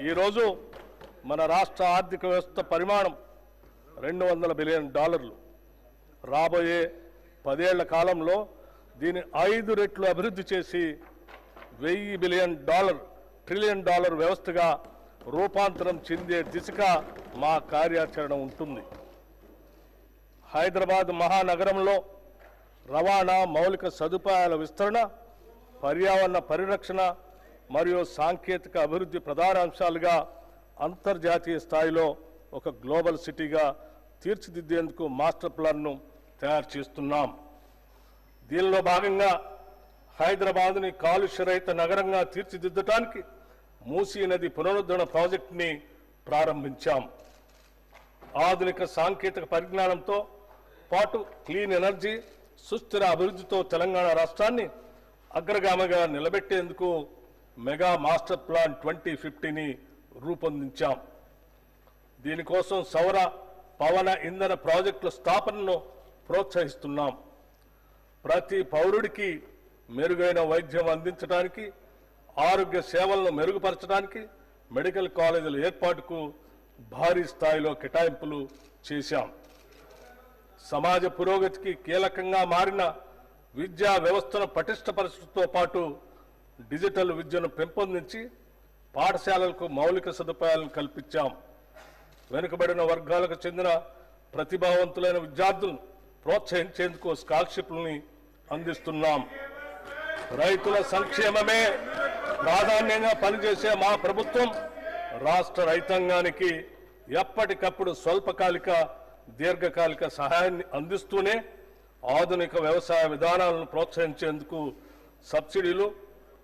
ఈరోజు మన రాష్ట్ర ఆర్థిక వ్యవస్థ పరిమాణం $200 బిలియన్. రాబోయే 10 ఏళ్ల కాలంలో దీన్ని 5 రెట్లు అభివృద్ధి చేసి $1000 బిలియన్ ట్రిలియన్ వ్యవస్థగా రూపాంతరం చెందే దిశగా మా కార్యాచరణ ఉంటుంది. హైదరాబాద్ మహానగరంలో రవాణా మౌలిక సదుపాయాల విస్తరణ, పర్యావరణ పరిరక్షణ మరియు సాంకేతిక అభివృద్ధి ప్రధాన అంశాలుగా అంతర్జాతీయ స్థాయిలో ఒక గ్లోబల్ సిటీగా తీర్చిదిద్దేందుకు మాస్టర్ ప్లాన్ను తయారు చేస్తున్నాం. దీనిలో భాగంగా హైదరాబాద్ని కాలుష్యరహిత నగరంగా తీర్చిదిద్దడానికి మూసీ నది పునరుద్ధరణ ప్రాజెక్టుని ప్రారంభించాం. ఆధునిక సాంకేతిక పరిజ్ఞానంతో పాటు క్లీన్ ఎనర్జీ, సుస్థిర అభివృద్ధితో తెలంగాణ రాష్ట్రాన్ని అగ్రగామిగా నిలబెట్టేందుకు మెగా మాస్టర్ ప్లాన్ 2050ని రూపొందించాం. దీనికోసం సౌర, పవన ఇంధన ప్రాజెక్టుల స్థాపనను ప్రోత్సహిస్తున్నాం. ప్రతి పౌరుడికి మెరుగైన వైద్యం అందించడానికి, ఆరోగ్య సేవలను మెరుగుపరచడానికి మెడికల్ కాలేజీల ఏర్పాటుకు భారీ స్థాయిలో కేటాయింపులు చేశాం. సమాజ పురోగతికి కీలకంగా మారిన విద్యా వ్యవస్థను పటిష్టపరచడంతో పాటు డిజిటల్ విద్యను పెంపొందించి పాఠశాలలకు మౌలిక సదుపాయాలను కల్పించాం. వెనుకబడిన వర్గాలకు చెందిన ప్రతిభావంతులైన విద్యార్థులను ప్రోత్సహించేందుకు స్కాలర్షిప్లని అందిస్తున్నాం. రైతుల సంక్షేమమే ప్రాధాన్యంగా పనిచేసే మా ప్రభుత్వం రాష్ట్ర రైతాంగానికి ఎప్పటికప్పుడు స్వల్పకాలిక, దీర్ఘకాలిక సహాయాన్ని అందిస్తూనే ఆధునిక వ్యవసాయ విధానాలను ప్రోత్సహించేందుకు సబ్సిడీలు,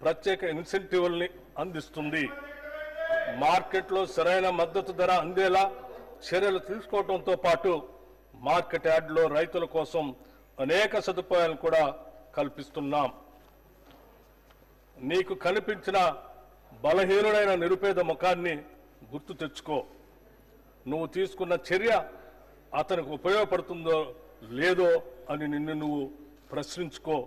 ప్రత్యేక ఇన్సెంటివ్లని అందిస్తుంది. మార్కెట్లో సరైన మద్దతు ధర అందేలా చర్యలు తీసుకోవడంతో పాటు మార్కెట్ యార్డులో రైతుల కోసం అనేక సదుపాయాలను కూడా కల్పిస్తున్నాం. నీకు కనిపించిన బలహీనుడైన నిరుపేద ముఖాన్ని గుర్తు తెచ్చుకో. నువ్వు తీసుకున్న చర్య అతనికి ఉపయోగపడుతుందో లేదో అని నిన్ను నువ్వు ప్రశ్నించుకో.